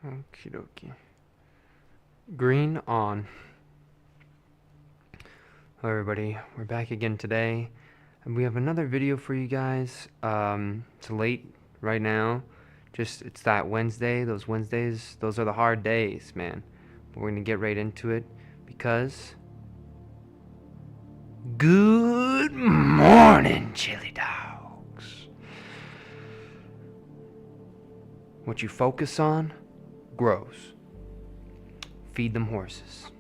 Okie dokie. Green on. Hello everybody, we're back again today, and we have another video for you guys. It's late right now. It's that Wednesday. Those Wednesdays, those are the hard days, man. But we're gonna get right into it because good morning, chili dogs. What you focus on grows. Feed them horses.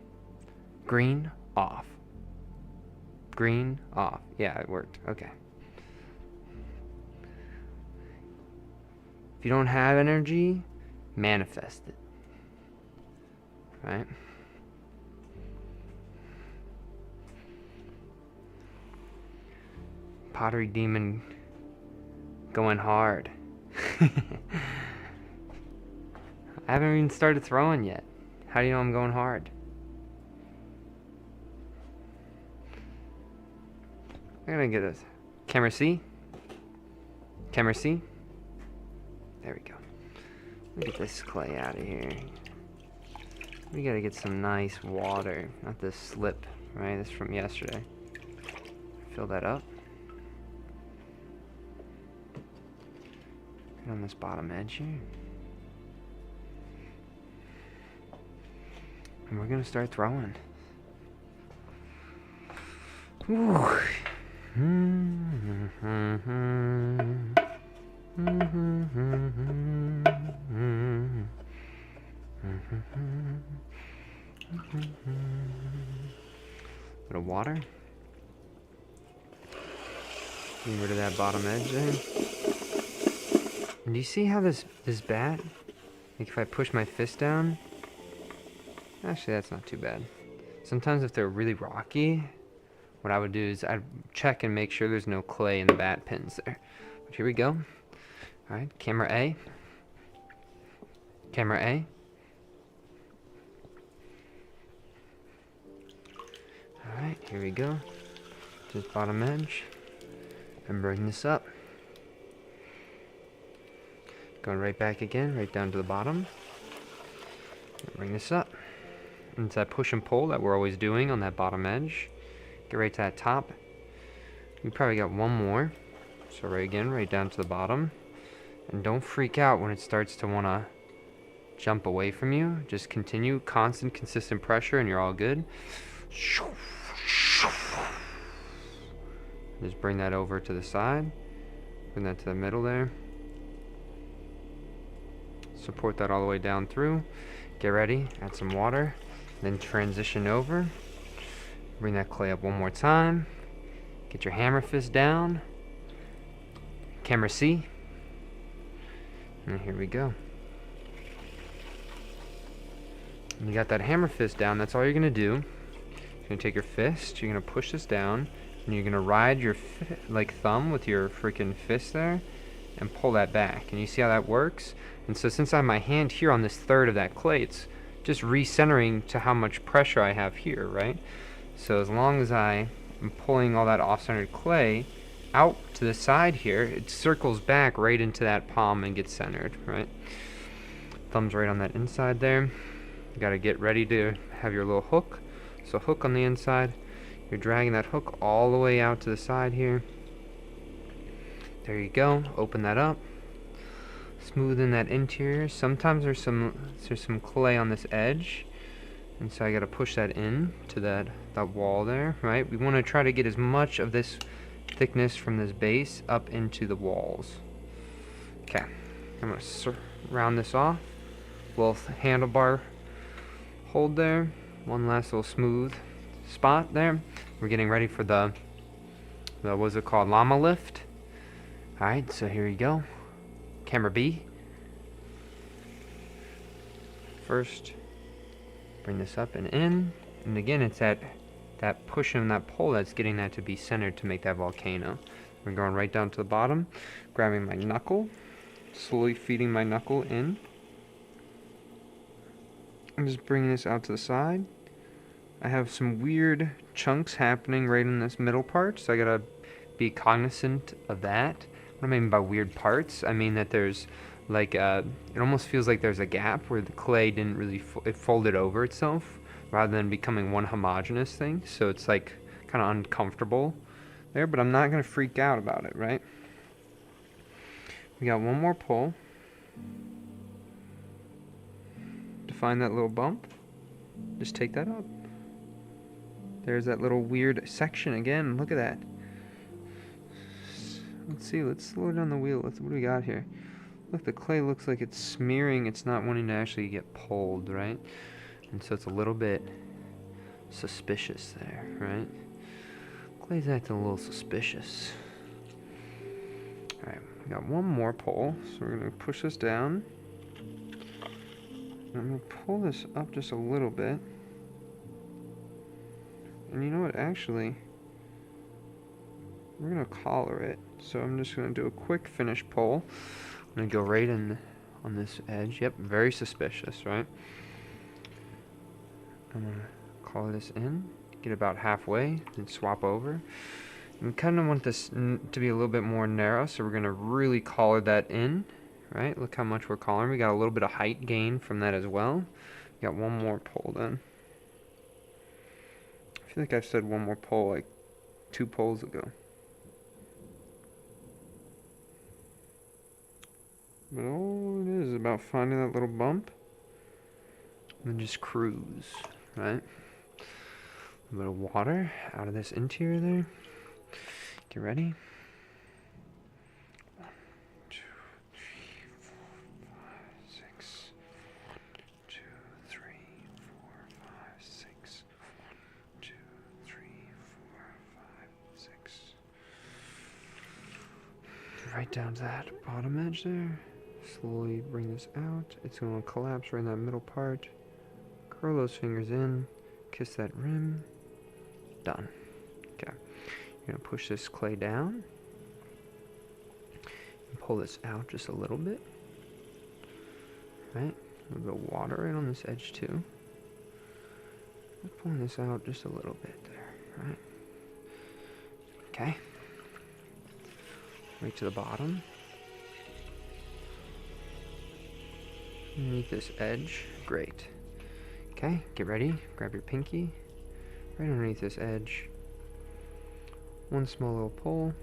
Green off. Green off. Yeah, it worked. Okay. If you don't have energy, manifest it. Right? Pottery Demon going hard. I haven't even started throwing yet. How do you know I'm going hard? I'm gonna get this. Camera C? Camera C? There we go. Let me get this clay out of here. We gotta get some nice water, not this slip, right? This is from yesterday. Fill that up. Get on this bottom edge here. And we're gonna start throwing. Ooh. Bit of water. Get rid of that bottom edge there. And do you see how this bat, like if I push my fist down, actually that's not too bad. Sometimes if they're really rocky, what I would do is I'd check and make sure there's no clay in the bat pins there. But here we go. Alright, camera A. Camera A. Alright, here we go. Just bottom edge. And bring this up. Going right back again, right down to the bottom. Bring this up. And it's that push and pull that we're always doing on that bottom edge. Get right to that top. We probably got one more. So right again, right down to the bottom. And don't freak out when it starts to want to jump away from you. Just continue constant, consistent pressure and you're all good. Just bring that over to the side. Bring that to the middle there. Support that all the way down through. Get ready, add some water. Then transition over. Bring that clay up one more time. Get your hammer fist down. Camera C. And here we go. And you got that hammer fist down. That's all you're going to do. You're going to take your fist. You're going to push this down. And you're going to ride your thumb with your freaking fist there. And pull that back. And you see how that works? And so since I have my hand here on this third of that clay, it's just recentering to how much pressure I have here, right? So as long as I am pulling all that off-centered clay out to the side here, it circles back right into that palm and gets centered, right? Thumb's right on that inside there. You gotta get ready to have your little hook. So hook on the inside. You're dragging that hook all the way out to the side here. There you go. Open that up. Smoothing that interior. Sometimes there's some clay on this edge. And so I gotta push that in to that wall there, right? We want to try to get as much of this thickness from this base up into the walls. Okay, I'm gonna round this off. Little handlebar hold there. One last little smooth spot there. We're getting ready for the what's it called? Llama lift. Alright, so here you go. Camera B. First, bring this up and in. And again, it's that push and that pull that's getting that to be centered to make that volcano. We're going right down to the bottom, grabbing my knuckle, slowly feeding my knuckle in. I'm just bringing this out to the side. I have some weird chunks happening right in this middle part, so I gotta be cognizant of that. What I mean by weird parts, I mean that there's like it almost feels like there's a gap where the clay didn't really it folded over itself rather than becoming one homogeneous thing. So it's like kind of uncomfortable there, but I'm not gonna freak out about it, right? We got one more pull to find that little bump. Just take that up. There's that little weird section again. Look at that. Let's see. Let's slow down the wheel. What do we got here? Look, the clay looks like it's smearing. It's not wanting to actually get pulled, right? And so it's a little bit suspicious there, right? Clay's acting a little suspicious. Alright, we got one more pull. So we're going to push this down. And I'm going to pull this up just a little bit. And you know what, actually, we're going to collar it. So I'm just going to do a quick finish pull. I'm going to go right in on this edge. Yep, very suspicious, right? I'm going to collar this in, get about halfway, and swap over. And we kind of want this to be a little bit more narrow, so we're going to really collar that in, right? Look how much we're collaring. We got a little bit of height gain from that as well. We got one more pull then. I feel like I've said one more pull like 2 pulls ago. But all it is about finding that little bump and then just cruise, right? A little water out of this interior there. Get ready. 1, 2, 3, 4, 5, 6. 2, 3, 4, 5, 6. 2, 3, 4, 5, 6. Right down to that bottom edge there. Slowly bring this out. It's going to collapse right in that middle part. Curl those fingers in. Kiss that rim. Done. Okay. You're going to push this clay down. And pull this out just a little bit. Right? A little bit of water right on this edge too. Just pulling this out just a little bit there. Right? Okay. Right to the bottom. Underneath this edge. Great. Okay, get ready. Grab your pinky. Right underneath this edge. One small little pull.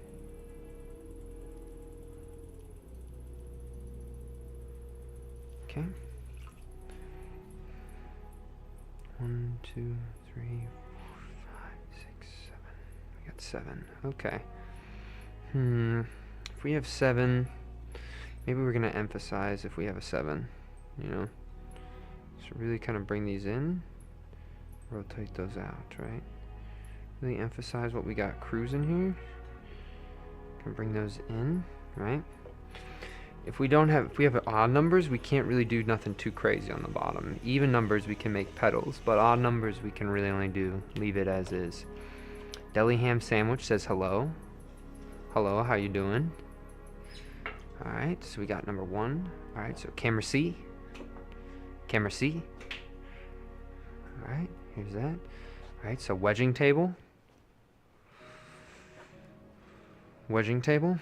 Okay. 1, 2, 3, 4, 5, 6, 7. We got 7. Okay. If we have 7, maybe we're gonna emphasize if we have a 7, you know. So really kind of bring these in, rotate those out, right? Really emphasize what we got cruising here. Can bring those in, right? If we have odd numbers, we can't really do nothing too crazy on the bottom. Even numbers we can make petals, but odd numbers we can really only leave it as is. Deli ham sandwich says hello. Hello, how you doing? Alright, so we got number 1. Alright, so camera C. Camera C. Alright, here's that. Alright, so wedging table. Wedging table.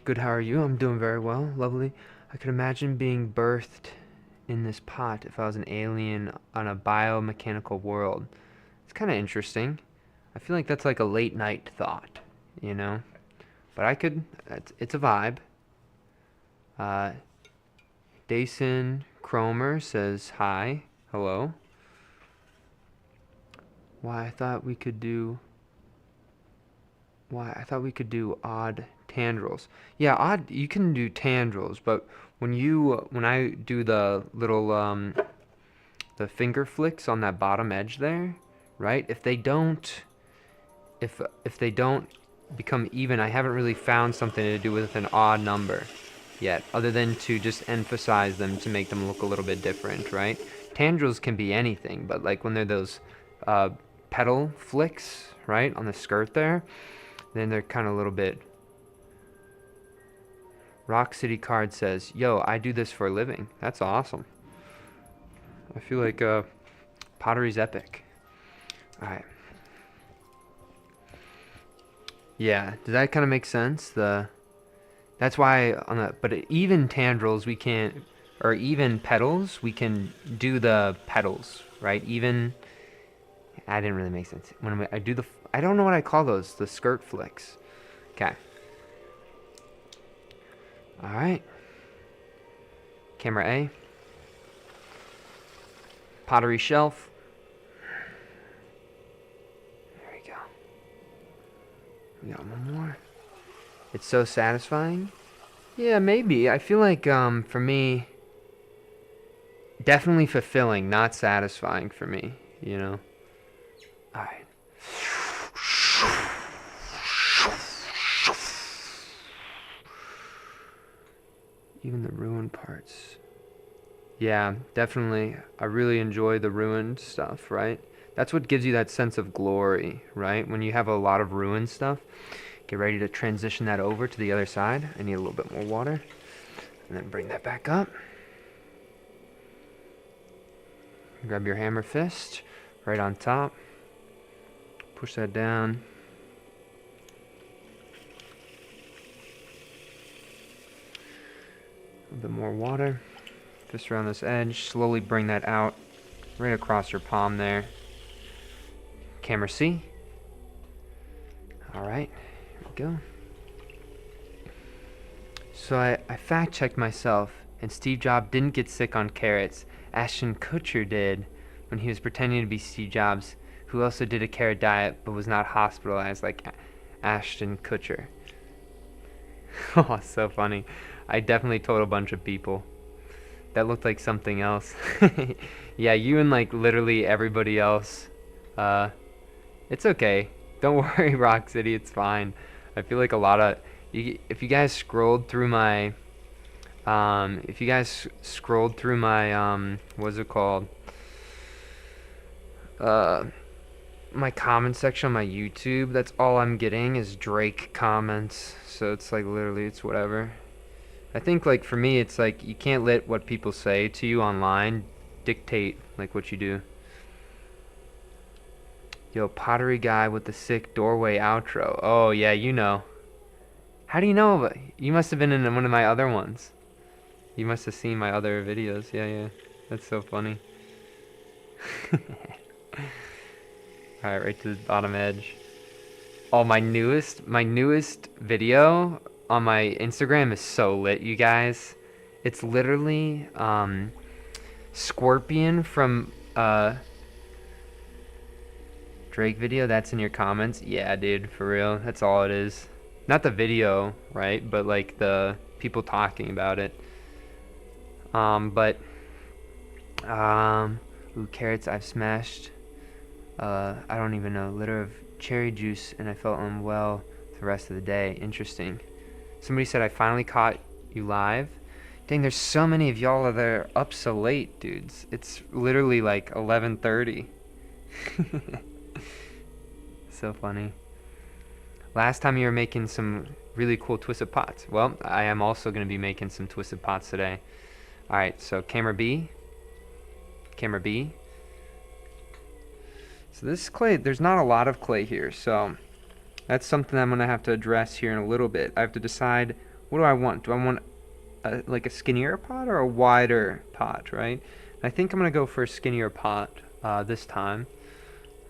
Good, how are you? I'm doing very well. Lovely. I could imagine being birthed in this pot if I was an alien on a biomechanical world. It's kind of interesting. I feel like that's like a late night thought, you know? But I could, it's a vibe. Dason Cromer says hi, hello. I thought we could do odd tendrils. Yeah, odd, you can do tendrils, but when I do the little the finger flicks on that bottom edge there, right? If they don't become even, I haven't really found something to do with an odd number yet, other than to just emphasize them to make them look a little bit different, right? Tendrils can be anything, but like when they're those petal flicks, right, on the skirt there, then they're kind of a little bit. Rock City Card says, yo, I do this for a living. That's awesome. I feel like pottery's epic. Alright. Yeah, does that kind of make sense? That's why on the but even tendrils we can't, or even petals we can do the petals, right? Even I didn't really make sense when I do the I don't know what I call those, the skirt flicks. Okay. All right. Camera A. Pottery shelf. There we go. We got one more. It's so satisfying. Yeah, maybe. I feel like for me, definitely fulfilling, not satisfying for me, you know. All right. Even the ruined parts. Yeah, definitely. I really enjoy the ruined stuff, right? That's what gives you that sense of glory, right? When you have a lot of ruined stuff, get ready to transition that over to the other side. I need a little bit more water. And then bring that back up. Grab your hammer fist right on top. Push that down. A little bit more water. Fist around this edge. Slowly bring that out right across your palm there. Camera C. Alright, here we go. So I fact checked myself, and Steve Jobs didn't get sick on carrots. Ashton Kutcher did when he was pretending to be Steve Jobs, who also did a carrot diet but was not hospitalized like Ashton Kutcher. Oh, so funny. I definitely told a bunch of people. That looked like something else. Yeah, you and like literally everybody else. It's okay. Don't worry, Rock City. It's fine. I feel like a lot of if you guys scrolled through my what's it called? My comment section on my YouTube, that's all I'm getting is Drake comments. So it's like literally it's whatever. I think like for me it's like you can't let what people say to you online dictate like what you do. Yo, pottery guy with the sick doorway outro. Oh yeah, you know. How do you know? You must have been in one of my other ones. You must have seen my other videos. Yeah, yeah. That's so funny. Alright, right to the bottom edge. Oh, my newest video on my Instagram is so lit, you guys. It's literally Scorpion from Drake video. That's in your comments. Yeah, dude, for real. That's all it is. Not the video, right? But like the people talking about it. Ooh, carrots I've smashed. I don't even know. Liter of cherry juice, and I felt unwell the rest of the day. Interesting. Somebody said I finally caught you live. Dang, there's so many of y'all that are up so late, dudes. It's literally like 11:30. So funny. Last time you were making some really cool twisted pots. Well, I am also going to be making some twisted pots today. Alright, so camera B. Camera B. So this clay, there's not a lot of clay here, so that's something I'm going to have to address here in a little bit. I have to decide, what do I want? Do I want like a skinnier pot or a wider pot, right? I think I'm going to go for a skinnier pot this time,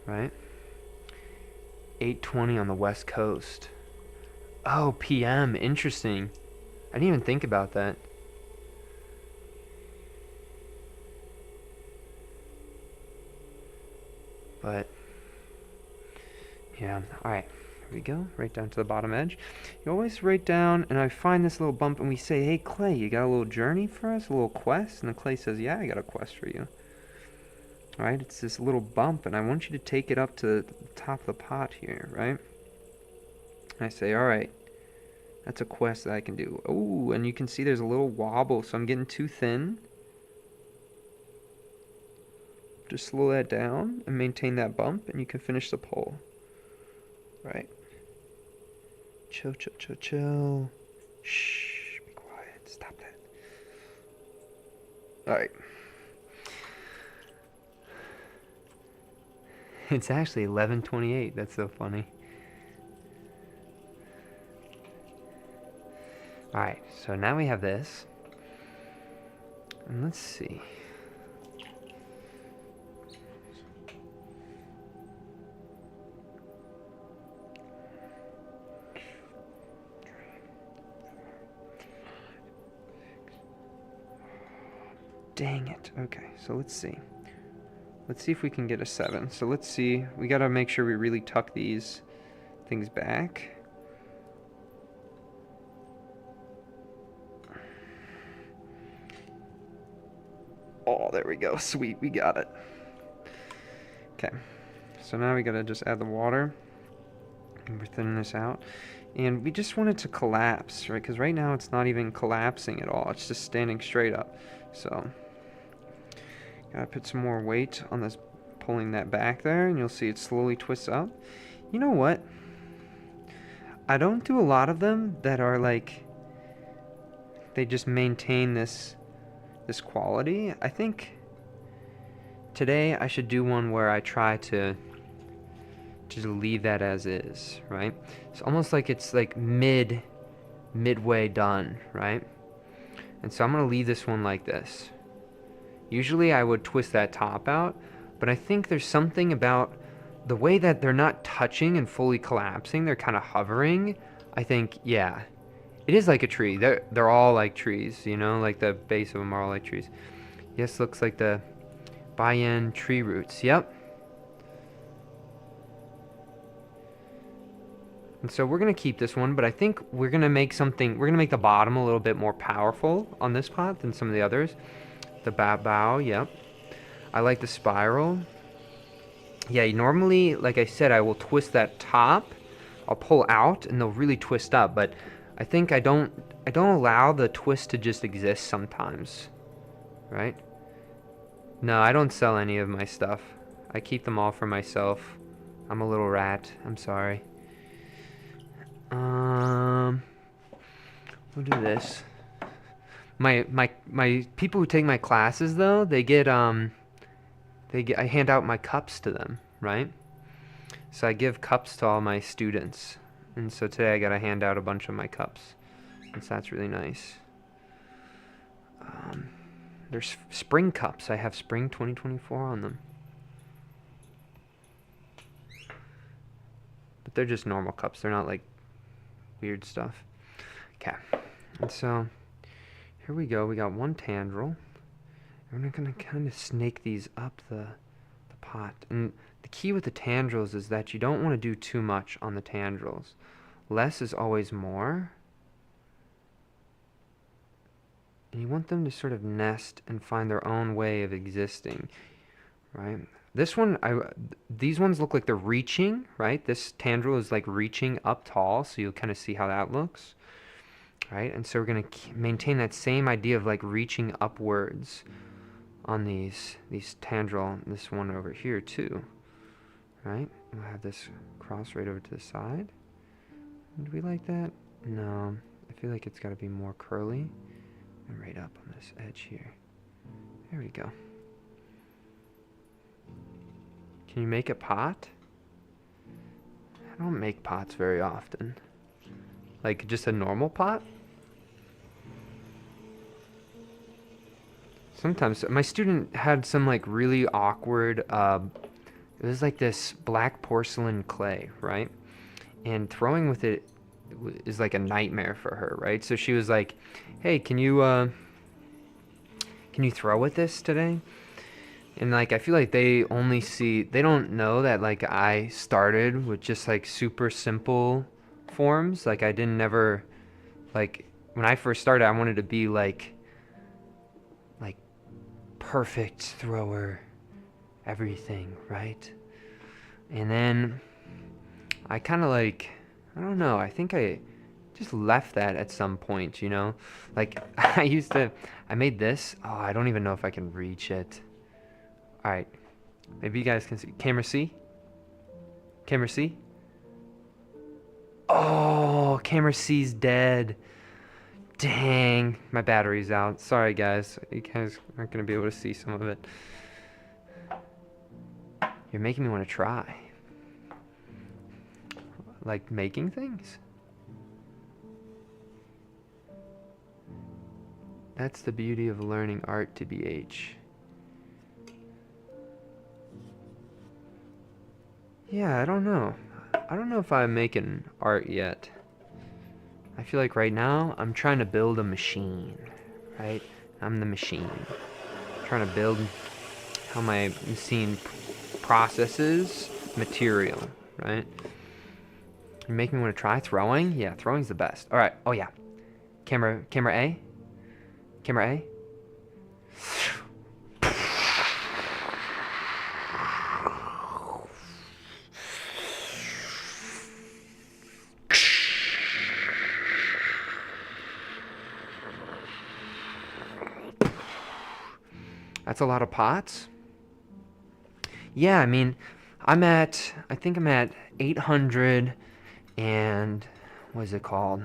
right? 8:20 on the West Coast. Oh, PM, interesting. I didn't even think about that. But yeah, alright, here we go, right down to the bottom edge. You always write down, and I find this little bump, and we say, hey Clay, you got a little journey for us, a little quest? And the Clay says, yeah, I got a quest for you. Alright, it's this little bump, and I want you to take it up to the top of the pot here, right? And I say, alright, that's a quest that I can do. Oh, and you can see there's a little wobble, so I'm getting too thin. Just slow that down and maintain that bump, and you can finish the pull. Right. Chill, chill, chill, chill. Shh, be quiet. Stop that. Alright. It's actually 11:28. That's so funny. Alright, so now we have this. And let's see. Dang it. Okay, so let's see. Let's see if we can get a 7. So let's see. We gotta make sure we really tuck these things back. Oh, there we go. Sweet, we got it. Okay, so now we gotta just add the water. And we're thinning this out. And we just want it to collapse, right? Because right now it's not even collapsing at all. It's just standing straight up. So, gotta put some more weight on this, pulling that back there, and you'll see it slowly twists up. You know what? I don't do a lot of them that are like, they just maintain this quality. I think today I should do one where I try to just leave that as is, right? It's almost like it's like midway done, right? And so I'm gonna leave this one like this. Usually I would twist that top out, but I think there's something about the way that they're not touching and fully collapsing, they're kind of hovering. I think, yeah, it is like a tree. They're all like trees, you know, like the base of them are all like trees. Yes, looks like the Bayan tree roots. Yep. And so we're going to keep this one, but I think we're going to make the bottom a little bit more powerful on this pot than some of the others. The bow, yep. I like the spiral. Yeah, normally, like I said, I will twist that top. I'll pull out and they'll really twist up, but I think I don't allow the twist to just exist sometimes. Right? No, I don't sell any of my stuff. I keep them all for myself. I'm a little rat. I'm sorry. We'll do this. My people who take my classes though, I hand out my cups to them, right? So I give cups to all my students. And so today I gotta hand out a bunch of my cups. And so that's really nice. There's spring cups. I have spring 2024 on them. But they're just normal cups. They're not like weird stuff. Okay. And so here we go. We got one tendril. And we're going to kind of snake these up the pot. And the key with the tendrils is that you don't want to do too much on the tendrils. Less is always more. And you want them to sort of nest and find their own way of existing, right? This one, these ones look like they're reaching, right? This tendril is like reaching up tall, so you'll kind of see how that looks, right? And so we're going to maintain that same idea of like reaching upwards on these tendril, this one over here too, right? We'll have this cross right over to the side. Do we like that? No, I feel like it's got to be more curly. And right up on this edge here. There we go. Can you make a pot? I don't make pots very often. Like just a normal pot? Sometimes. My student had some like really awkward, it was like this black porcelain clay, right? And throwing with it is like a nightmare for her, right? So she was like, hey, can you throw with this today? And like I feel like they don't know that like I started with just like super simple forms. Like I didn't never, like when I first started I wanted to be like perfect thrower, everything, right? And then I kind of like, I don't know, I think I just left that at some point, you know? Like, I made this. Oh, I don't even know if I can reach it. Alright. Maybe you guys can see. Camera C? Camera C? Oh, camera C's dead. Dang, my battery's out. Sorry, guys. You guys aren't going to be able to see some of it. You're making me want to try. Like making things? That's the beauty of learning art to BH. Yeah, I don't know. I don't know if I'm making art yet. I feel like right now I'm trying to build a machine, right? I'm the machine. I'm trying to build how my machine processes material, right? You make me want to try throwing? Yeah, throwing's the best. All right. Oh yeah. Camera A. Camera A. That's a lot of pots. Yeah, I mean, I think I'm at 800 and, what is it called?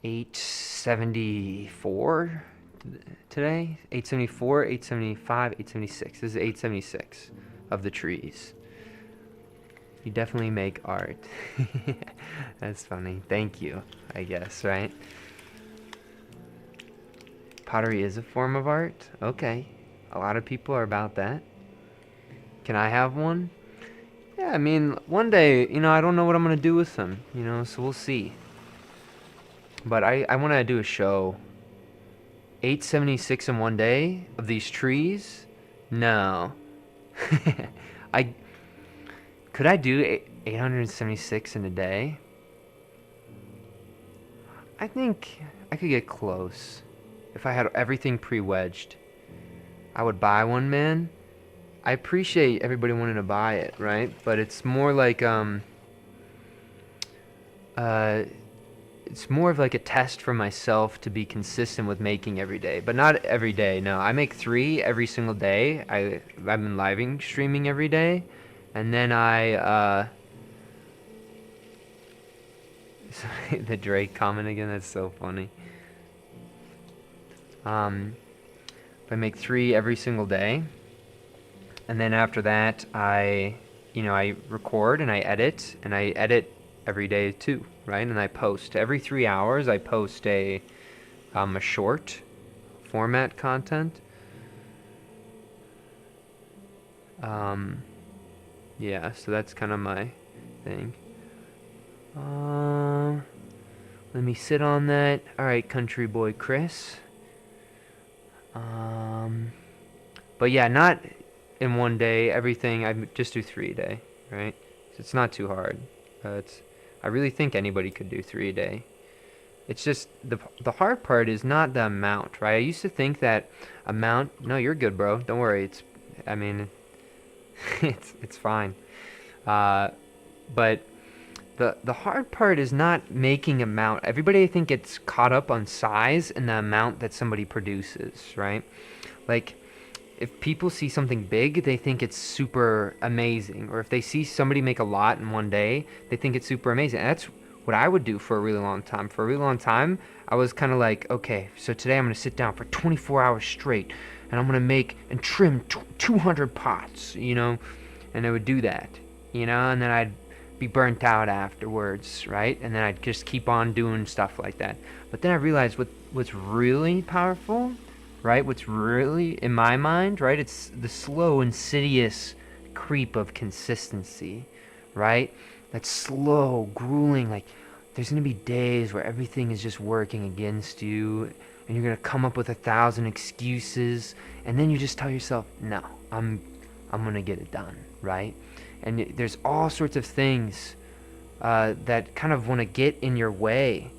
874 today? 874, 875, 876. This is 876 of the trees. You definitely make art. That's funny. Thank you, I guess, right? Pottery is a form of art? Okay. A lot of people are about that. Can I have one? Yeah, I mean, one day, I don't know what I'm going to do with them, so we'll see. But I want to do a show. 876 in one day of these trees? No. Could I do 876 in a day? I think I could get close. If I had everything pre-wedged, I would buy one, man. I appreciate everybody wanting to buy it, right? But it's more like it's more of like a test for myself to be consistent with making every day, but not every day. No, I make 3 every single day. I've been live streaming every day, and then the Drake comment again. That's so funny. I make 3 every single day, and then after that, I record and I edit every day too, right? And I post every 3 hours. I post a short format content. Yeah, so that's kind of my thing. Let me sit on that. All right, country boy Chris. But yeah, not in one day. Everything I just do 3 a day, right? So it's not too hard. I really think anybody could do 3 a day. It's just the hard part is not the amount, right? I used to think that amount. No, you're good, bro. Don't worry. I mean, it's fine. But the hard part is not making amount. Everybody, I think, gets caught up on size and the amount that somebody produces, right? Like, if people see something big, they think it's super amazing. Or if they see somebody make a lot in one day, they think it's super amazing. And that's what I would do for a really long time. For a really long time, I was kind of like, okay, so today I'm going to sit down for 24 hours straight, and I'm going to make and trim 200 pots, And I would do that, and then I'd be burnt out afterwards, right? And then I'd just keep on doing stuff like that. But then I realized what's really powerful, right? What's really, in my mind, right? It's the slow, insidious creep of consistency, right? That slow, grueling, like, there's going to be days where everything is just working against you, and you're going to come up with 1,000 excuses, and then you just tell yourself, no, I'm going to get it done, right? And there's all sorts of things that kind of want to get in your way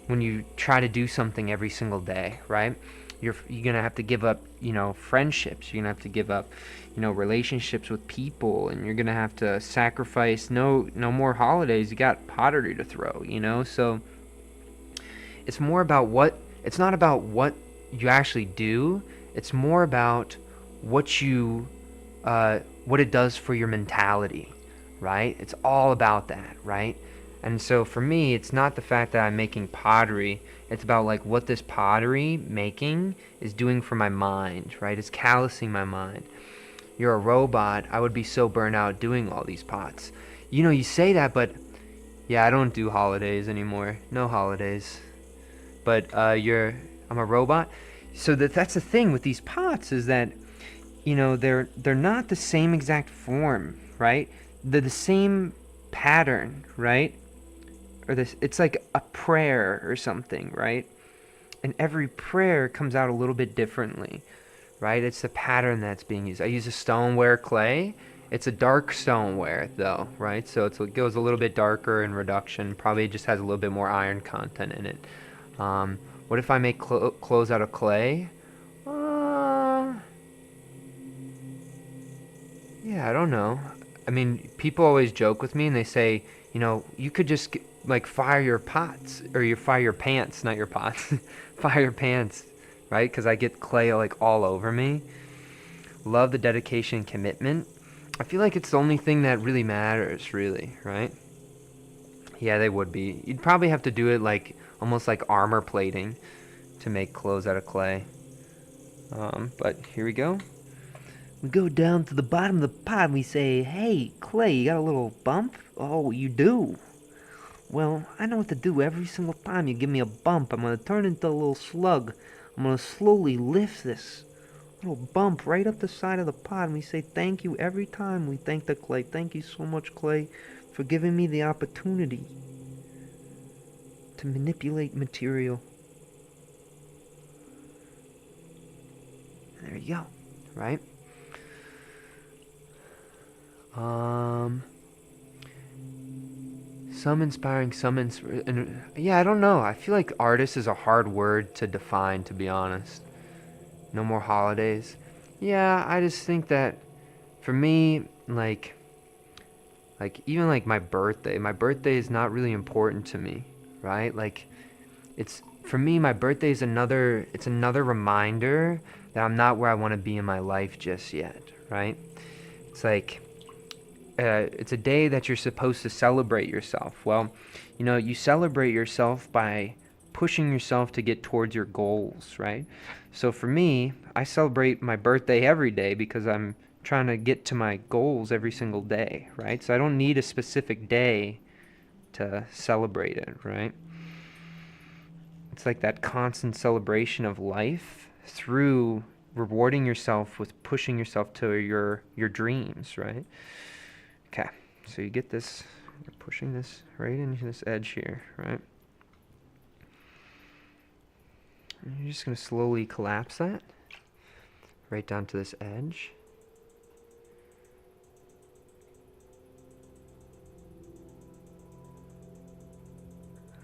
when you try to do something every single day, right? You're gonna have to give up, friendships. You're gonna have to give up, relationships with people, and you're gonna have to sacrifice no more holidays. You got pottery to throw, So it's more about it's not about what you actually do. It's more about what it does for your mentality, right? It's all about that, right? And so for me, it's not the fact that I'm making pottery. It's about like what this pottery making is doing for my mind, right? It's callousing my mind. You're a robot. I would be so burnt out doing all these pots. You say that, but yeah, I don't do holidays anymore. No holidays. But I'm a robot. So that's the thing with these pots is that, you know, they're not the same exact form, right? They're the same pattern, right? Or this, it's like a prayer or something, right? And every prayer comes out a little bit differently, right? It's the pattern that's being used. I use a stoneware clay. It's a dark stoneware though, right? So it goes a little bit darker in reduction. Probably just has a little bit more iron content in it. What if I make clothes out of clay? Yeah, I don't know. I mean, people always joke with me and they say, you know, you could just like fire your pots or you fire your pants, not your pots, fire your pants, right? Because I get clay like all over me. Love the dedication and commitment. I feel like it's the only thing that really matters, really, right? Yeah, they would be. You'd probably have to do it like almost like armor plating to make clothes out of clay. But here we go. We go down to the bottom of the pot and we say, hey, Clay, you got a little bump? Oh, you do? Well, I know what to do. Every single time you give me a bump, I'm going to turn into a little slug. I'm going to slowly lift this little bump right up the side of the pot, and we say thank you every time we thank the clay. Thank you so much, Clay, for giving me the opportunity to manipulate material. There you go, right? Some inspiring, yeah, I don't know. I feel like artist is a hard word to define, to be honest. No more holidays. Yeah, I just think that for me, like even like my birthday is not really important to me, right? Like it's for me, my birthday is another reminder that I'm not where I want to be in my life just yet, right? It's like it's a day that you're supposed to celebrate yourself. Well, you know, you celebrate yourself by pushing yourself to get towards your goals, right? So for me, I celebrate my birthday every day because I'm trying to get to my goals every single day, right? So I don't need a specific day to celebrate it, right? It's like that constant celebration of life through rewarding yourself with pushing yourself to your dreams, right? Okay, so you get this, you're pushing this right into this edge here, right? And you're just going to slowly collapse that right down to this edge.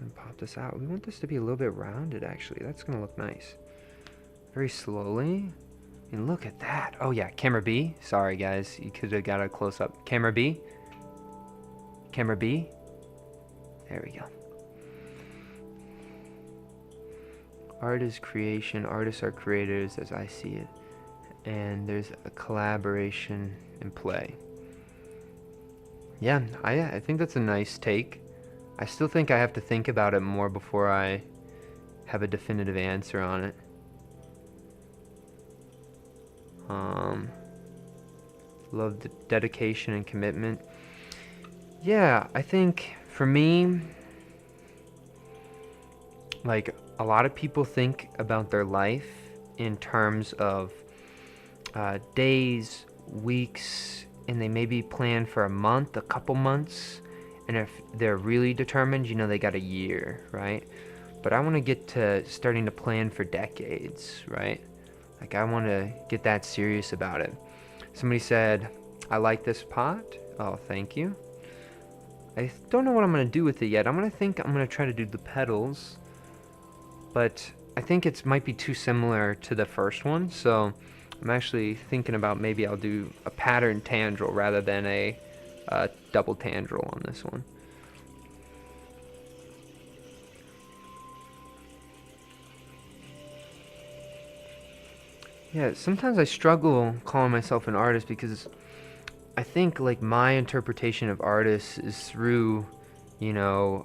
And pop this out. We want this to be a little bit rounded, actually. That's going to look nice. Very slowly. And look at that. Oh, yeah, camera B. Sorry, guys. You could have got a close-up. Camera B. Camera B. There we go. Art is creation. Artists are creators as I see it. And there's a collaboration in play. Yeah, I think that's a nice take. I still think I have to think about it more before I have a definitive answer on it. Love the dedication and commitment. Yeah, I think for me, like a lot of people think about their life in terms of days, weeks, and they maybe plan for a month, a couple months, and if they're really determined, you know, they got a year, right? But I want to get to starting to plan for decades, right? Like I want to get that serious about it. Somebody said, I like this pot. Oh, thank you. I don't know what I'm going to do with it yet. I'm going to try to do the petals, but I think it might be too similar to the first one, so I'm actually thinking about maybe I'll do a pattern tendril rather than a double tendril on this one. Yeah, sometimes I struggle calling myself an artist because I think like my interpretation of artists is through, you know,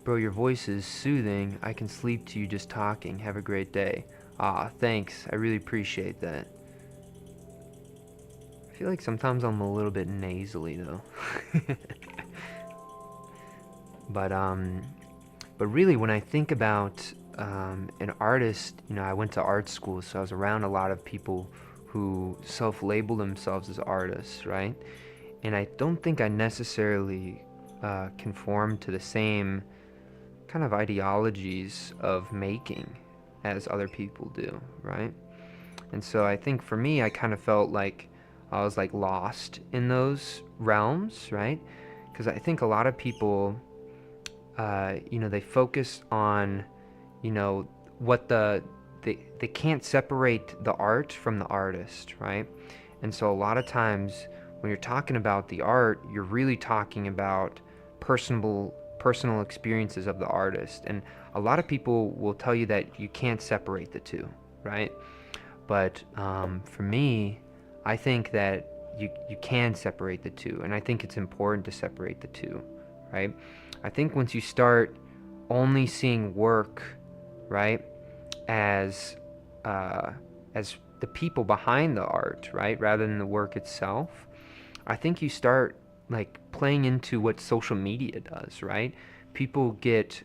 bro, your voice is soothing. I can sleep to you just talking. Have a great day. Ah, thanks. I really appreciate that. I feel like sometimes I'm a little bit nasally though. But But really, when I think about an artist, I went to art school, so I was around a lot of people who self-label themselves as artists, right? And I don't think I necessarily conform to the same kind of ideologies of making as other people do, right? And so I think for me, I kind of felt like I was like lost in those realms, right? Because I think a lot of people, they focus on, what they can't separate the art from the artist, right? And so a lot of times when you're talking about the art, you're really talking about personal experiences of the artist. And a lot of people will tell you that you can't separate the two, right? But for me, I think that you can separate the two, and I think it's important to separate the two, right? I think once you start only seeing work, right, as as the people behind the art, right, rather than the work itself, I think you start like playing into what social media does, right? People get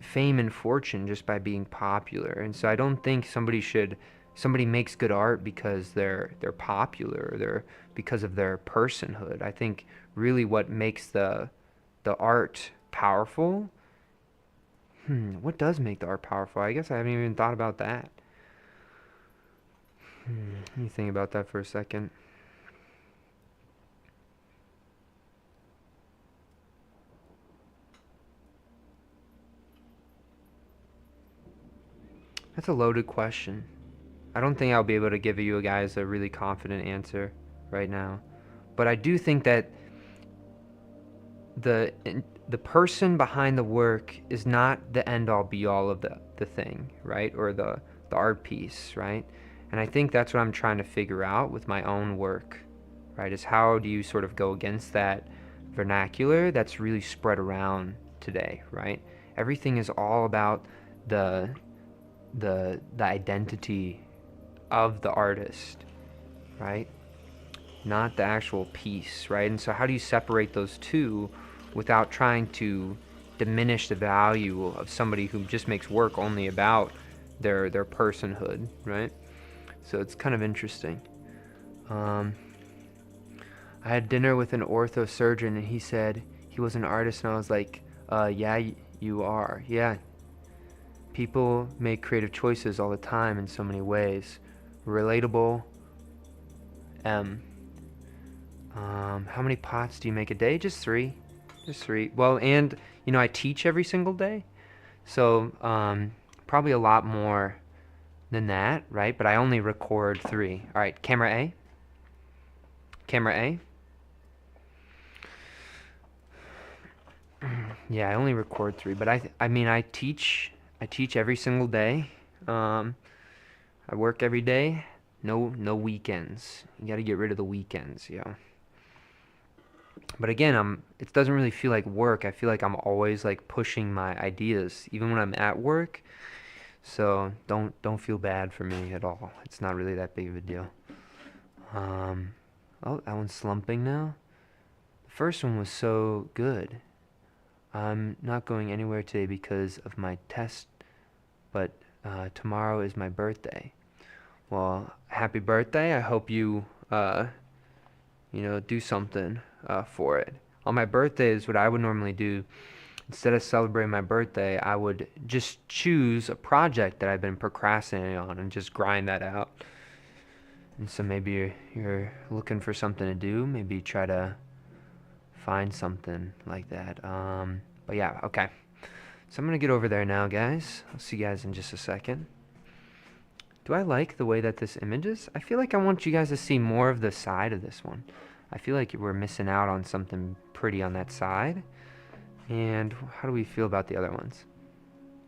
fame and fortune just by being popular, and so I don't think somebody makes good art because they're popular, or they're because of their personhood. I think really what makes the art powerful. What does make the art powerful? I guess I haven't even thought about that. Let me think about that for a second. That's a loaded question. I don't think I'll be able to give you guys a really confident answer right now. But I do think that the the person behind the work is not the end all be all of the thing, right? Or the art piece, right? And I think that's what I'm trying to figure out with my own work, right? Is how do you sort of go against that vernacular that's really spread around today, right? Everything is all about the the identity of the artist, right? Not the actual piece, right? And so how do you separate those two without trying to diminish the value of somebody who just makes work only about their personhood, right? So it's kind of interesting. Um, I had dinner with an ortho surgeon, and he said he was an artist, and I was like, yeah, you are. Yeah, people make creative choices all the time in so many ways. Relatable. Um, how many pots do you make a day? Just three. Just three. Well, and I teach every single day, so probably a lot more than that, right? But I only record three. All right, camera A. Camera A. Yeah, I only record three, but I mean I teach every single day. I work every day. No weekends. You got to get rid of the weekends, yeah. But again, it doesn't really feel like work. I feel like I'm always like pushing my ideas even when I'm at work. So don't feel bad for me at all. It's not really that big of a deal. Oh, that one's slumping now. The first one was so good. I'm not going anywhere today because of my test, but tomorrow is my birthday. Well, happy birthday. I hope you do something for it. On my birthdays, what I would normally do, instead of celebrating my birthday, I would just choose a project that I've been procrastinating on and just grind that out. And so maybe you're looking for something to do. Maybe try to find something like that. But yeah, okay. So I'm going to get over there now, guys. I'll see you guys in just a second. Do I like the way that this image is? I feel like I want you guys to see more of the side of this one. I feel like we're missing out on something pretty on that side. And how do we feel about the other ones?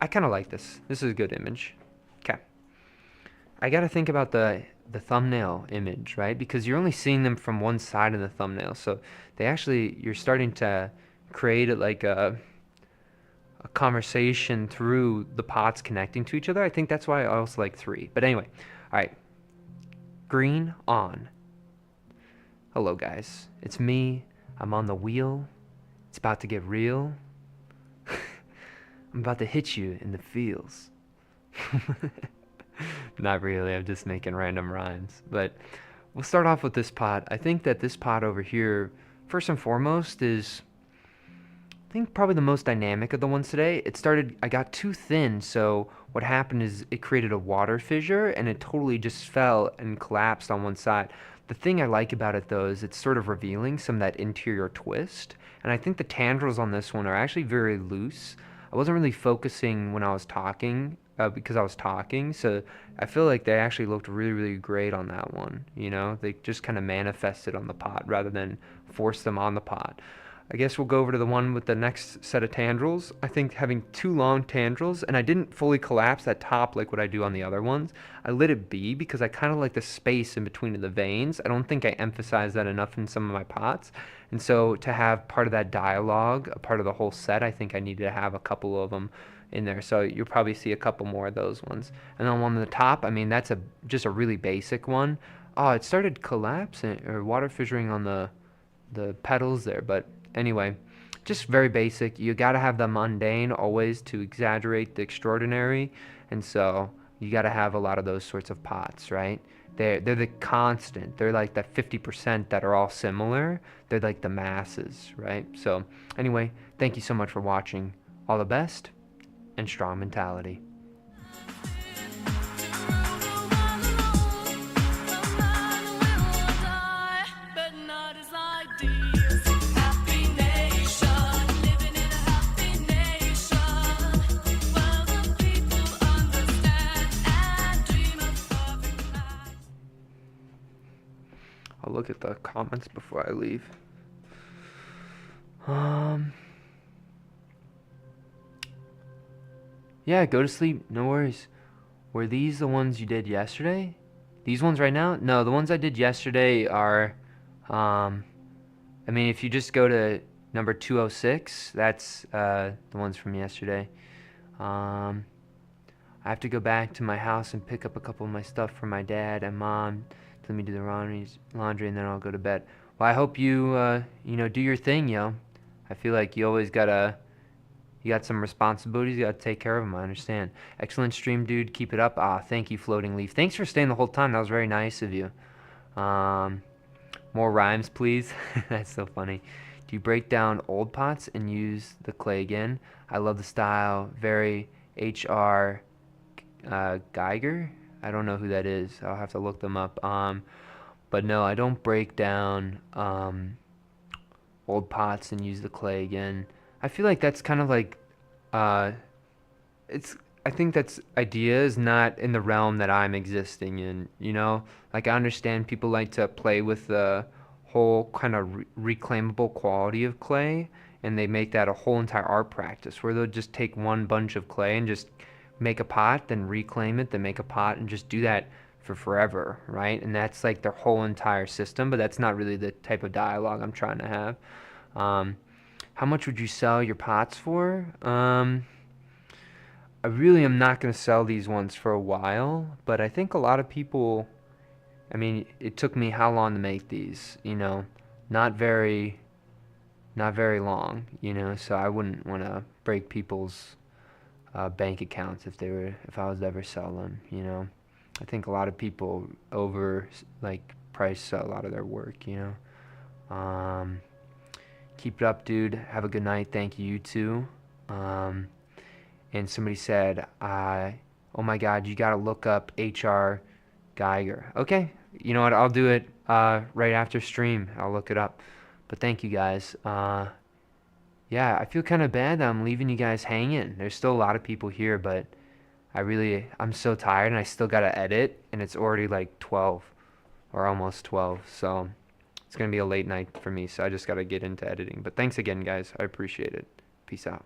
I kind of like this. This is a good image. Okay. I got to think about the thumbnail image, right? Because you're only seeing them from one side of the thumbnail. So you're starting to create like a conversation through the pots connecting to each other. I think that's why I also like three. But anyway, all right. Green on. Hello, guys. It's me. I'm on the wheel. It's about to get real. I'm about to hit you in the feels. Not really, I'm just making random rhymes. But we'll start off with this pot. I think that this pot over here, first and foremost, is I think probably the most dynamic of the ones today. I got too thin, so what happened is it created a water fissure and it totally just fell and collapsed on one side. The thing I like about it though is it's sort of revealing some of that interior twist. And I think the tendrils on this one are actually very loose. I wasn't really focusing when I was talking because I was talking, so I feel like they actually looked really, really great on that one. You know, they just kind of manifested on the pot rather than force them on the pot. I guess we'll go over to the one with the next set of tendrils. I think having two long tendrils, and I didn't fully collapse that top like what I do on the other ones. I let it be because I kind of like the space in between the veins. I don't think I emphasized that enough in some of my pots. And so to have part of that dialogue, a part of the whole set, I think I needed to have a couple of them in there. So you'll probably see a couple more of those ones. And then one on the top, I mean, that's just a really basic one. Oh, it started collapsing or water fissuring on the petals there, but anyway, just very basic. You got to have the mundane always to exaggerate the extraordinary, and so you got to have a lot of those sorts of pots, right? They're the constant. They're like that 50% that are all similar. They're like the masses, right? So anyway, thank you so much for watching. All the best and strong mentality. I'll look at the comments before I leave. Yeah, go to sleep. No worries. Were these the ones you did yesterday? These ones right now? No, the ones I did yesterday are, I mean, if you just go to number 206, that's the ones from yesterday. I have to go back to my house and pick up a couple of my stuff for my dad and mom. Let me do the laundry and then I'll go to bed. Well, I hope you, do your thing, yo. I feel like you always you got some responsibilities. You gotta take care of them. I understand. Excellent stream, dude. Keep it up. Thank you, Floating Leaf. Thanks for staying the whole time. That was very nice of you. More rhymes, please. That's so funny. Do you break down old pots and use the clay again? I love the style. Very H.R. Geiger. I don't know who that is. I'll have to look them up. But no, I don't break down old pots and use the clay again. I feel like that's kind of like I think that's idea is not in the realm that I'm existing in, you know? Like I understand people like to play with the whole kind of reclaimable quality of clay, and they make that a whole entire art practice where they'll just take one bunch of clay and just make a pot, then reclaim it, then make a pot, and just do that for forever, right? And that's like their whole entire system, but that's not really the type of dialogue I'm trying to have. How much would you sell your pots for? I really am not going to sell these ones for a while, but I think a lot of people, I mean, it took me how long to make these, you know, not very long, you know, so I wouldn't want to break people's bank accounts if I was to ever sell them, you know. I think a lot of people price a lot of their work, you know. Keep it up, dude. Have a good night. Thank you, you too. And somebody said, oh my God, you gotta look up H.R. Geiger. Okay, you know what? I'll do it right after stream. I'll look it up. But thank you guys. Yeah, I feel kind of bad that I'm leaving you guys hanging. There's still a lot of people here, but I'm so tired and I still gotta edit, and it's already like 12 or almost 12. So it's gonna be a late night for me, so I just gotta get into editing. But thanks again, guys. I appreciate it. Peace out.